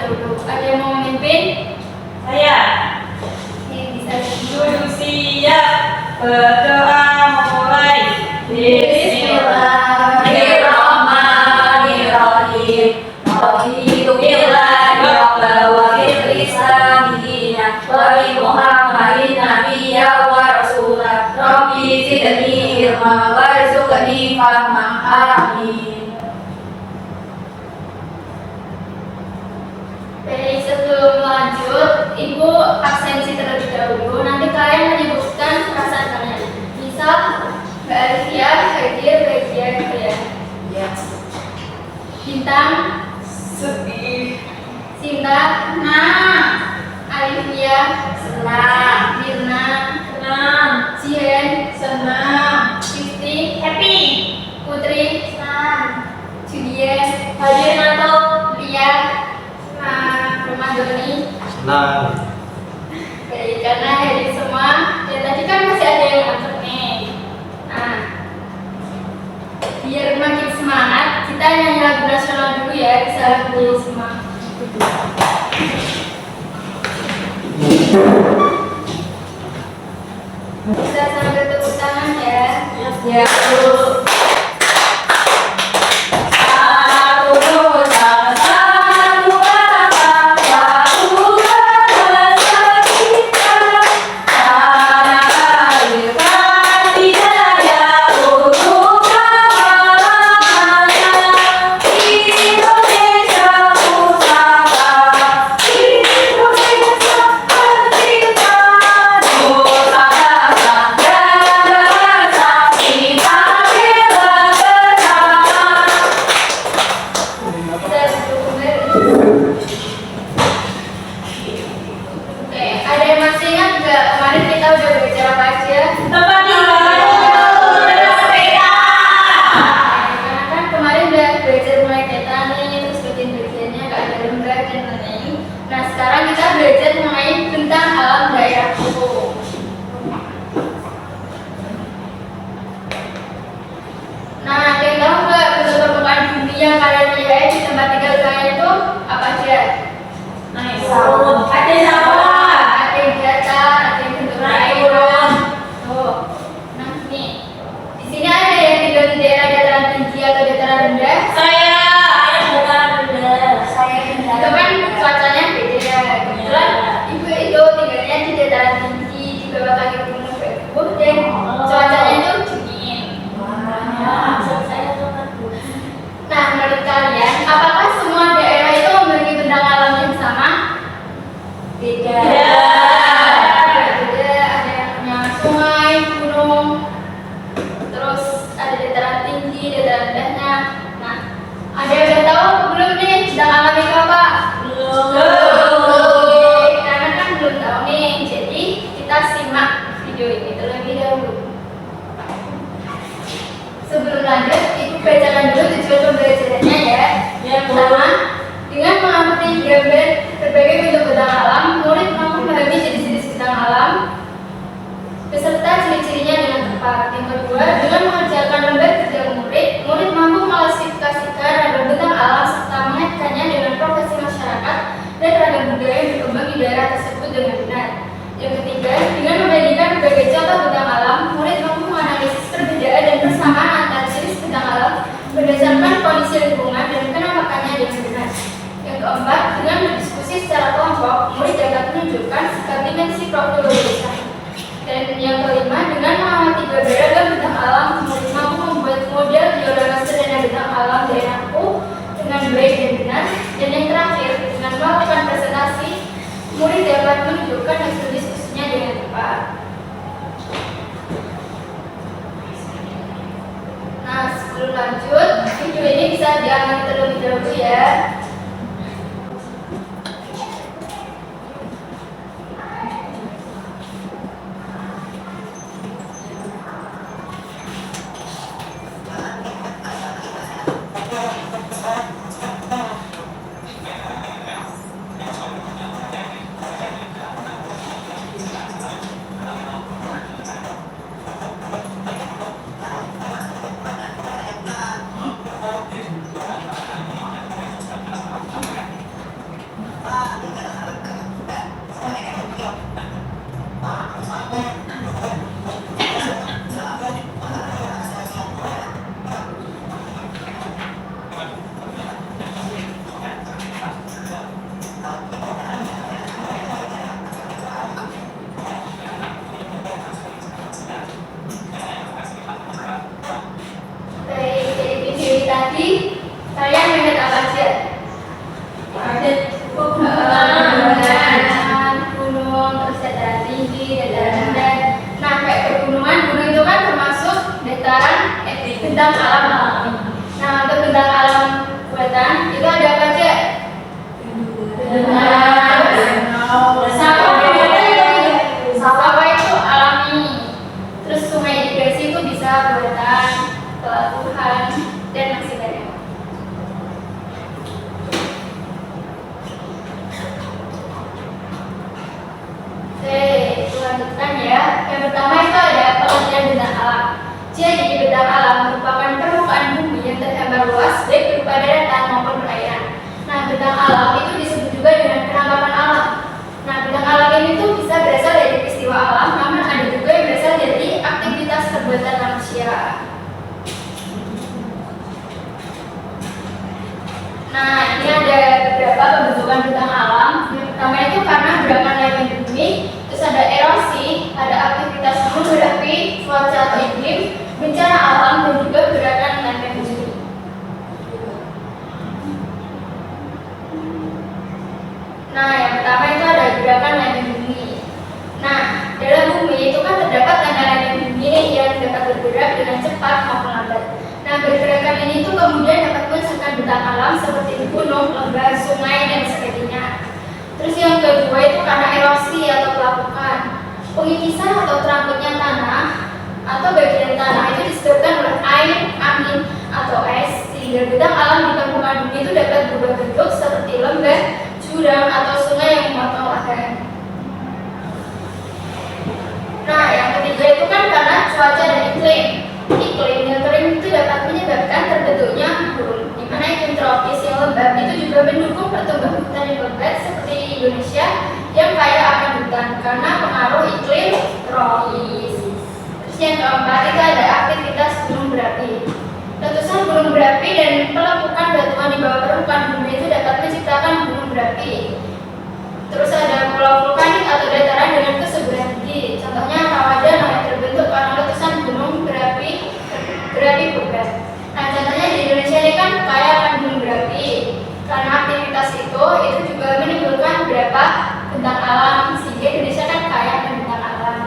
dahulu. Ada yang mau memimpin? Saya. Oke, bisa Dulu siap. Berdoa mulai. Bismillahirrahmanirrahim. Raditu billahi rabban wa bil islami dinan wa bi Muhammadin nabiyyan wa rasulan. Rabbi zidni ilma warzuqni fahma. Amin. Baik, sebelum lanjut, Ibu absensi terlebih dahulu. Nanti kalian menyebutkan perasaan kalian. Misal, Mbak Alifia hadir bahagia gitu ya. Bintang, Sedih. Sinta, nah, Alifia, Senang. Mirna, Senang. Jihen, Senang. Kristi, Happy. Putri, Senang. Julien, Hadir atau Lia, Romadoni. Senang. Baik, karena hadir semua, dan tadi kan masih ada yang ngantuk nih. Nah, biar makin semangat, kita nyanyi lagu nasional dulu ya, bisa lagu semua. Bisa sambil tepuk tangan ya. Ya, Bu. Bisa duduk Oke, ada yang masih ingat nggak kemarin kita udah belajar apa aja? tempat tinggal. Sepeda. Karena kan kemarin udah belajar mulai data nih, terus bagian-bagiannya nggak ada lembar dan lain-lain. Nah sekarang kita belajar mengenai tentang alam daerahku. Nah, ada yang tahu nggak bentuk permukaan bumi yang kalian lihat di tempat tinggal kalian itu apa aja? Nice. Sawah. Ada sawah. Ada yang datar, ada yang bentuk perairan. Tuh, nah nih, di sini ada yang tinggal di daerah dataran tinggi atau dataran rendah. Saya yang bukan rendah. Saya Itu kan cuacanya beda ya. Kebetulan ibu itu tinggalnya di dataran tinggi di bawah kaki gunung Batur dan cuacanya itu dingin. Nah, menurut kalian, apakah semua daerah itu memiliki bentang alam yang sama? Beda. Beda, ada yang punya sungai, gunung, terus ada dataran tinggi, dataran rendahnya. Nah, ada yang udah tahu apa belum nih bentang alam itu apa? Belum. Karena kan belum tahu nih, jadi kita simak video ini terlebih dahulu. Sebelum lanjut, Ibu bacakan dulu tujuan pembelajarannya ya. Yang pertama, dengan mengamati gambar berbagai bentuk bentang alam, murid mampu memahami jenis-jenis bentang alam beserta ciri-cirinya dengan tepat. Yang kedua, dengan mengerjakan lembar kerja murid, murid mampu mengklasifikasikan ragam bentang alam serta mengaitkannya dengan profesi masyarakat dan ragam budaya yang berkembang di daerah tersebut dengan benar. Yang ketiga, dengan membandingkan berbagai contoh bentang alam, murid mampu menganalisis perbedaan dan persamaan antara jenis bentang alam berdasarkan kondisi lingkungan dan penampakannya dengan benar. Yang keempat, dengan berdiskusi secara kelompok, murid dapat menunjukkan sikap dimensi probabilitas. Dan yang kelima, dengan mengamati beragam bentang alam, murid mampu membuat model diorama sederhana bentang alam daerahku dengan baik dan benar. Dan yang terakhir, dengan melakukan presentasi, murid dapat menunjukkan hasil diskusinya dengan tepat. Nah, sebelum lanjut, video ini bisa diambil terlebih dahulu ya. Dari video tadi kalian melihat apa aja? Ada Pegunungan, gunung, terus dataran tinggi, dataran rendah. Nah, kayak pegunungan, gunung itu kan termasuk dataran bentang alam. Nah, untuk bentang alam buatan itu ada apa aja? Sawah itu alami. Terus sungai irigasi itu bisa buatan, pelabuhan, dan masih banyak. Oke, lanjutkan ya. Yang pertama itu ada pengertian bentang alam. Jadi bentang alam merupakan permukaan bumi yang terhambar luas baik berupa daratan maupun perairan. Nah, bentang alam itu disebut juga dengan penangkapan alam. Nah, bentang alam ini tuh bisa berasal dari peristiwa alam, namun ada juga yang berasal dari aktivitas perbuatan manusia. Nah, ini ada beberapa pembentukan bentang alam. Yang pertama itu karena gerakan lempeng bumi, terus ada erosi, ada aktivitas gunung berapi, cuaca atau iklim, bencana alam, dan juga gerakan lempeng bumi. Nah, yang pertama itu ada gerakan lempeng bumi. Nah, dalam bumi itu kan terdapat lempeng bumi yang dapat bergerak dengan cepat maupun lambat. Nah, pergerakan ini tuh kemudian dapat menghasilkan bentang alam seperti gunung, lembah, sungai, dan sebagainya. Terus yang kedua itu karena erosi atau pelapukan. Pengikisan atau terangkutnya tanah atau bagian tanah itu disebabkan oleh air, angin, atau es, sehingga bentang alam di permukaan bumi itu dapat berubah bentuk seperti lembah, jurang, atau sungai yang memotong lahan. Nah, yang ketiga itu kan karena cuaca dan iklim. Iklim yang kering itu dapat menyebabkan terbentuknya gurun, di mana iklim tropis yang lembab itu juga mendukung pertumbuhan hutan yang lebat seperti Indonesia yang kaya akan hutan karena pengaruh iklim tropis. Terus yang keempat itu ada aktivitas gunung berapi. Letusan gunung berapi dan pelepukan batuan di bawah permukaan bumi itu dapat menciptakan gunung berapi. Terus ada pulau vulkanik atau dataran dengan kesuburan tinggi. Contohnya Rawadan yang terbentuk karena letusan gunung berapi purba. Nah, contohnya di Indonesia ini kan kaya akan gunung berapi. Karena aktivitas itu juga menimbulkan beberapa bentang alam, sehingga Indonesia kan kaya akan bentang alam.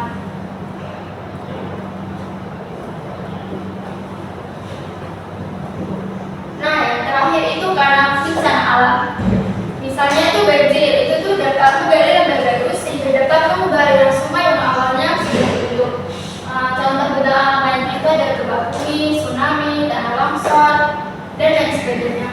Nah, yang terakhir itu karena bencana alam. Misalnya itu banjir, itu tuh dapat menggali lembaga bagus sehingga dapat mengubah aliran sungai yang awalnya sudah terbentuk. Contoh bentang alam lainnya itu ada gempa bumi, tsunami, tanah longsor, dan lain sebagainya.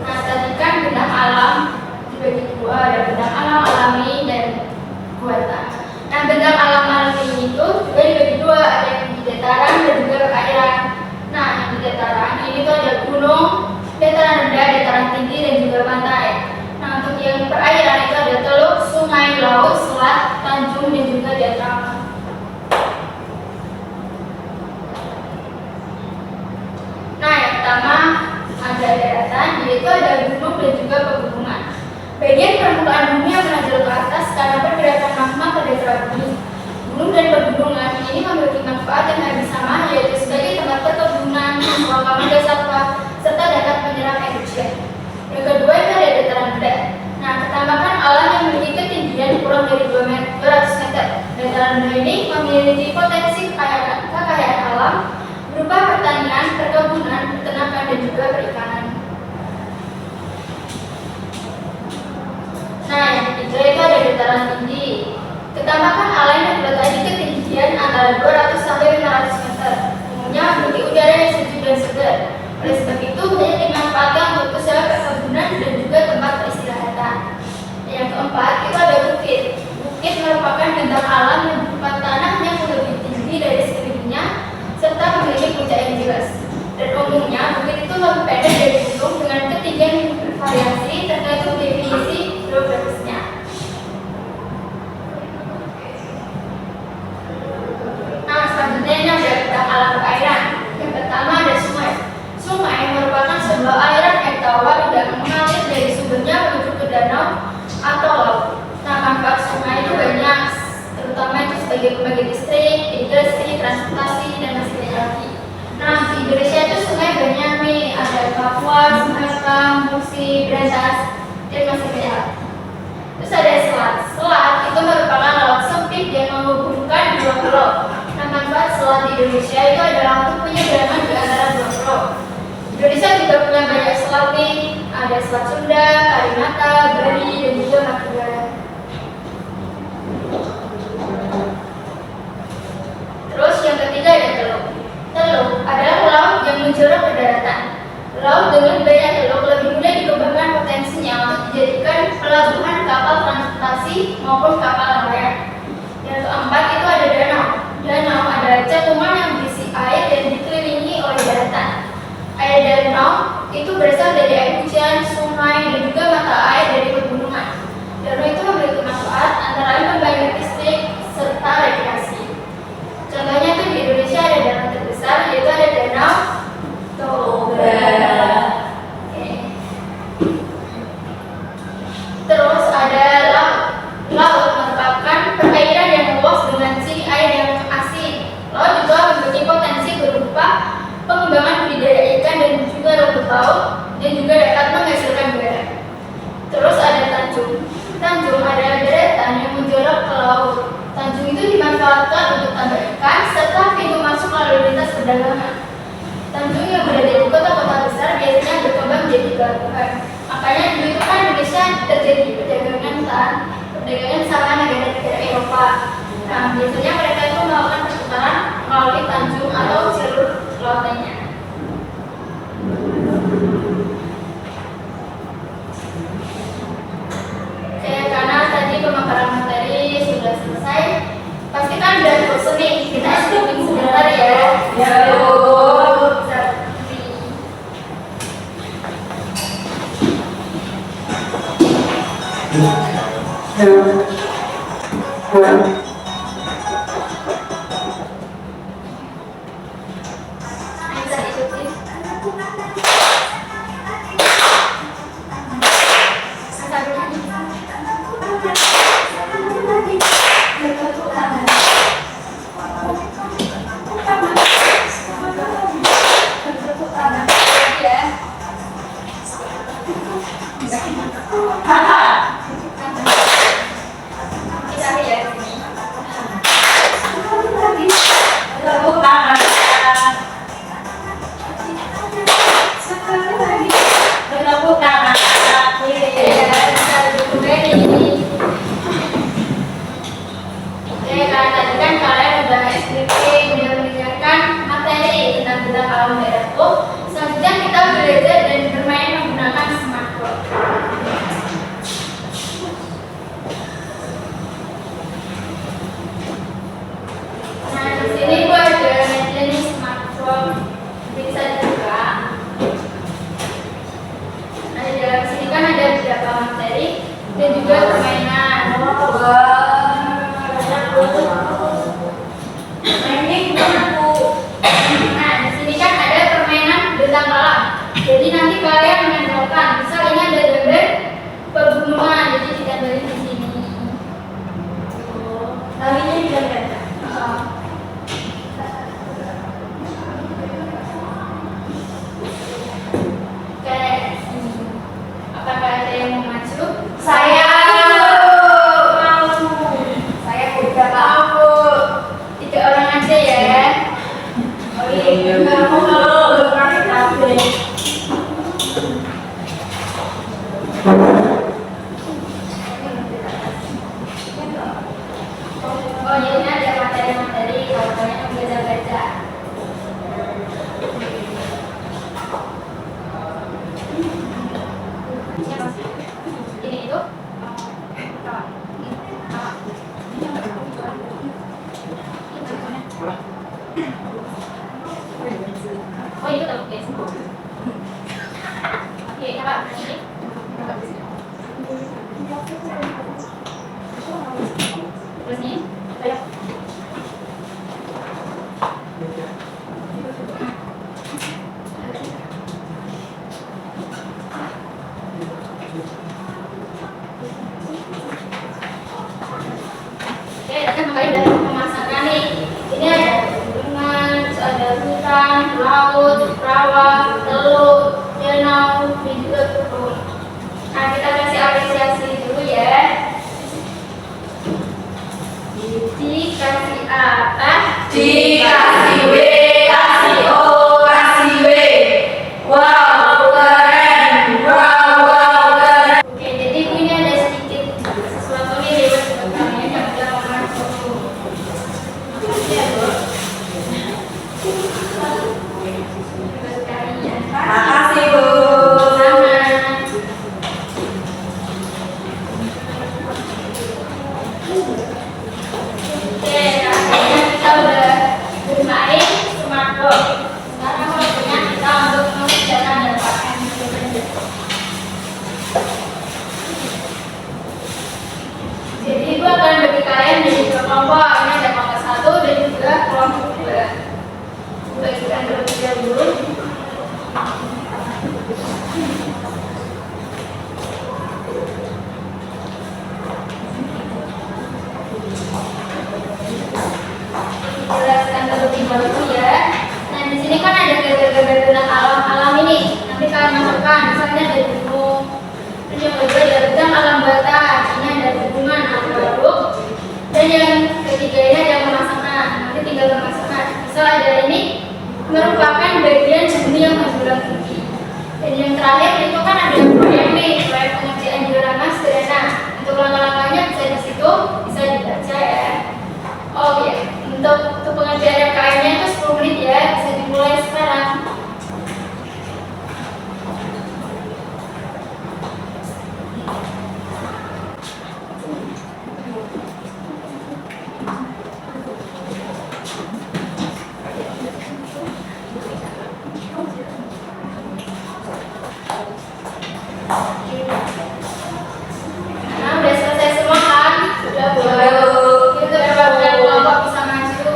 Nah, tadi kan bentang alam dibagi dua, ada bentang alam alami dan buatan. Nah, bentang alam alami itu juga dibagi dua, ada yang di dataran dan juga perairan. Nah, yang di dataran ini tuh ada gunung, dataran rendah, dataran tinggi, dan juga pantai. Nah, untuk yang perairan itu ada teluk, sungai, laut, selat, tanjung, dan juga dataran. Nah, yang pertama ada daratan, yaitu ada gunung dan juga pegunungan. Bagian permukaan bumi yang menonjol ke atas karena pergerakan magma pada dataran bumi. Gunung dan pegunungan ini memiliki manfaat yang hampir sama, yaitu sebagai tempat perkebunan, pemakaman satwa, serta dapat menyerap air hujan. Yang kedua itu ada dataran rendah. Nah, ketamakan alam yang memiliki ketinggian kurang dari 200 meter. Dataran rendah ini memiliki potensi kekayaan alam berupa pertanian, perkebunan, peternakan, dan juga perikanan. Nah, yang ketiga itu ada dataran tinggi. Ketamakan alam yang terletak di ketinggian antara 200 sampai 500 meter. Umumnya memiliki udara yang sejuk dan segar. Oleh sebab itu, banyak dimanfaatkan untuk usaha perkebunan dan juga tempat peristirahatan. Yang keempat itu ada bukit. Bukit masih berantas dan masih banyak. Terus ada selat. Selat itu merupakan laut sempit yang menghubungkan dua pulau. Nah, manfaat selat di Indonesia itu adalah untuk penyeberangan di antara dua pulau. Indonesia juga punya banyak selat nih. Ada selat Sunda, Kalimantan, Bali, dan juga Madura. Terus yang ketiga ada teluk. Teluk adalah laut yang menjorok ke daratan. Laut dengan banyak teluk lebih mudah dikembangkan potensinya untuk dijadikan pelabuhan kapal transportasi maupun kapal nelayan. Yang keempat itu ada danau. Danau adalah cekungan yang berisi air dan dikelilingi oleh daratan. Air danau itu berasal dari air hujan, sungai, dan juga mata air dari pegunungan. Danau itu memiliki manfaat antara lain pembangkit listrik serta rekreasi. Contohnya tuh di Indonesia ada danau terbesar yaitu ada Danau Toba. Oke. Terus ada laut. Laut merupakan perairan yang luas dengan ciri air yang asin. Laut juga memiliki potensi berupa pengembangan budidaya ikan dan juga rumput laut dan juga dapat menghasilkan garam. Terus ada tanjung. Tanjung adalah deretan yang menjorok ke laut. Tanjung itu dimanfaatkan untuk tambak ikan serta pintu masuk lalu lintas perdagangan. Tanjung yang berada di kota-kota besar biasanya berkembang menjadi pelabuhan. Makanya dulu itu kan Indonesia terjadi perdagangan sama negara-negara Eropa. Nah, biasanya mereka itu melakukan pertukaran melalui tanjung atau jalur laut lainnya. Karena tadi pemaparan materi sudah selesai, pastikan udah bosan nih, kita skipping sebentar ya. Ya, Bu. Bisa ikuti. Selanjutnya kita belajar dan bermain menggunakan smartphone. Nah, di sini gua ada jenis smartphone bisa dibuka. Nah, di dalam sini kan ada beberapa materi dan juga permainan. Nah, di sini kan ada permainan bentang alam. Jadi nanti kalian menempelkan. Misal ini ada gambar pegunungan, jadi ditempelin di sini. Talinya digambar. Kayak ini. Apakah ada yang mau maju? Saya mau. Saya udah Mau. 3 orang aja ya. Oh iya, kamu kalau pakai tablet. Oh, ini ada materi-materi kalau kalian mau baca-baca. Ini itu. Oh, itu tahu guys. Oke, Kak. Ini. Terus ini. Ayo. Oke, kita mulai dari pemasaran nih. Ini ada gunungan, terus ada hutan, laut, rawa, teluk, danau, dan juga pegunungan. apresiasi dulu ya. Dikasih apa? Dikasih W, kasih O, kasih W. Wow, keren. Wow, keren. Oke, jadi Bu ini ada sedikit sesuatu nih lewat buat kalian yang udah masuk. Ya, Bu. Buat kalian. Makasih, Bu. Sama. Oke, akhirnya kita udah bermain smartboard. Sekarang waktunya kita untuk mengerjakan dan pakai jadi itu akan bagi kalian jadi dua kelompok. Ini ada kelompok 1 dan juga kelompok 2. Bagikan terlebih dahulu. Jelaskan terlebih dahulu ya. Nah di sini kan ada gambar-gambar tentang alam-alam ini. Nanti kalian masukkan. Misalnya ada gunung. Terus yang kedua ada bidang alam bata. Ini ada hubungan atau waduk. Dan yang ketiga ini ada pemasangan. Nanti tinggal pemasangan. Misal ada ini merupakan bagian bumi yang menjulang tinggi. Dan yang terakhir itu kan ada proyek nih, proyek pengerjaan diorama sederhana. Untuk langkah-langkahnya bisa di situ, bisa dibaca ya. Oh ya, untuk pengerjaan KM-nya itu 10 menit ya, bisa dimulai sekarang. Nah, udah selesai semua kan? Sudah boleh. Kita berapa kelompok bisa maju?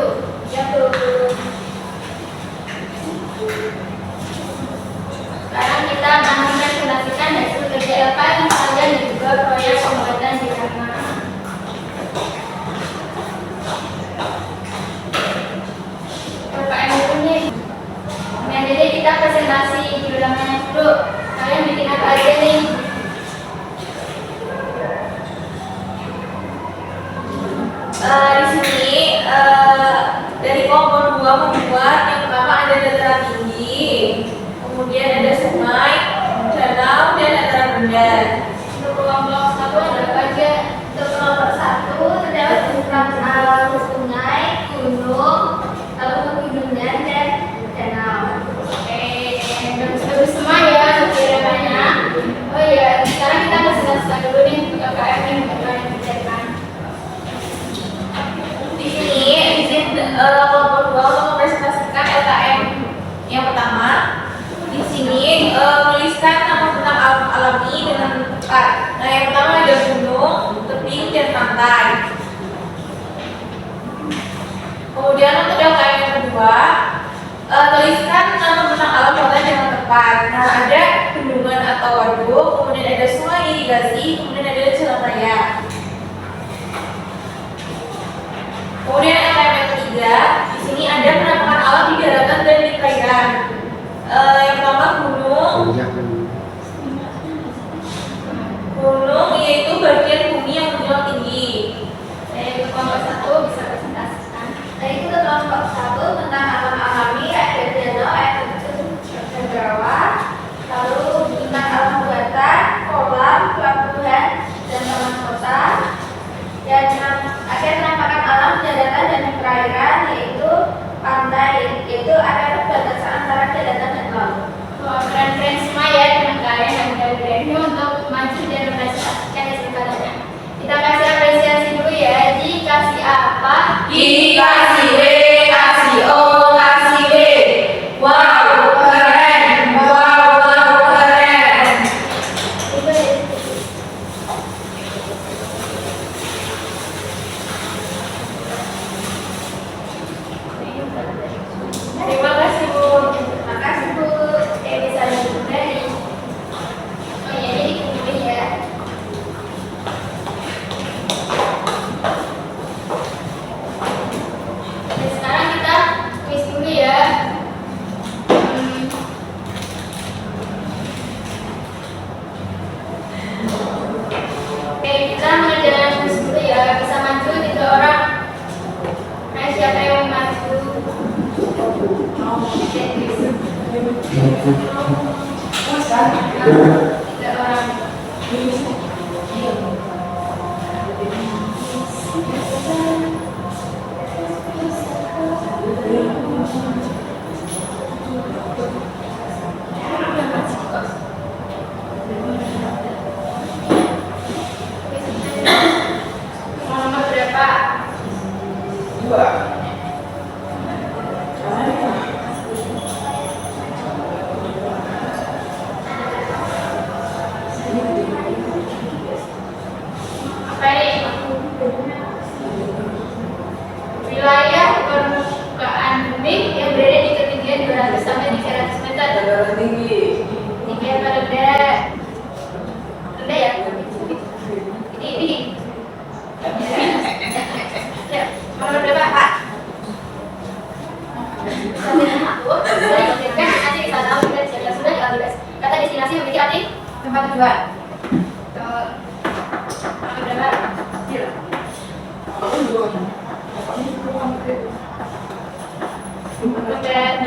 Ya, Bu. Sekarang kita akan mempresentasikan hasil kerja LKM kalian dan juga proyek pembuatan diorama. LKM itu nih. Nah, jadi kita presentasi dioramanya dulu. Kalian bikin apa aja nih? Di sini dari kelompok 2 membuat yang pertama ada dataran tinggi, kemudian ada sungai, danau, dan dataran rendah. Untuk kelompok 1 ada apa aja? Untuk kelompok 1 terdapat beberapa sungai, gunung, lalu pegunungan dan danau. Oke, bagus-bagus semua ya dioramanya. Oh iya, sekarang kita presentasikan dulu nih LKM yang kalian kerjakan. Di sini izin kelompok 2 untuk mempresentasikan LKM yang pertama. Di sini menuliskan nama tentang alam alami dengan tepat. Nah, yang pertama ada gunung, tebing, dan pantai. Kemudian untuk LKM yang kedua, tuliskan nama tentang alam kota dengan tepat. Nah, ada bendungan atau waduk, kemudian ada sungai irigasi, kemudian ada jalan raya. Kemudian LKM yang ketiga, di sini ada penampakan alam di daratan dan di perairan. Yang pertama gunung. Gunung yaitu bagian bumi yang menjulang tinggi. Dari kelompok 1 bisa presentasikan. Dari itu kelompok 1 tentang alam alami, ada danau, air terjun, rawa, lalu bintang alam buatan, kolam, pelabuhan, dan taman kota. Dan ada penampakan alam daratan dan perairan, yaitu pantai, yaitu ada perbatasan antara daratan dan laut. Wah, keren-keren semua ya teman kalian yang udah berani untuk maju dan mempresentasikan hasil karyanya. Kita kasih apresiasi dulu ya. Dikasih apa? Dikasih W, kasih O, kasih W. Wow, keren. Wow, keren. Terima kasih Bu. Terima kasih Bu. Bisa lebih dari. Oh ya, jadi kemudian ya. 3 orang. Nomor berapa? 2. Apa ini? Wilayah permukaan bumi yang berada di ketinggian 200 sampai 300 meter. Dataran tinggi. Tinggi apa rendah? Rendah ya? Ini. Ya, nomor berapa, Pak? Sampai aku, saya ingatkan nanti di sana kita siapkan sudah di Alibes. Kata destinasi memiliki arti tempat tujuan. Nomor berapa?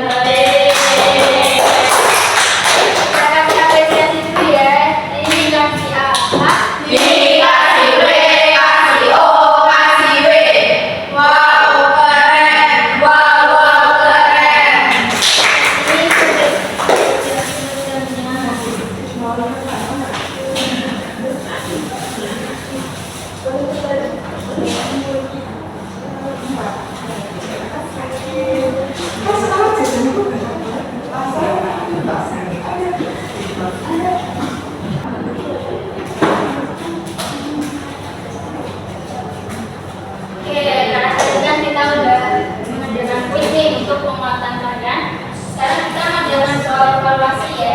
Kita kasih apresiasi dulu ya. Ini kasih apa? Kasih W, kasih O, kasih W. Wow, keren. Wow, keren. Oke, karena kan kita udah mengerjakan kuis nih untuk penguatan kalian. Sekarang kita mengerjakan soal evaluasi ya.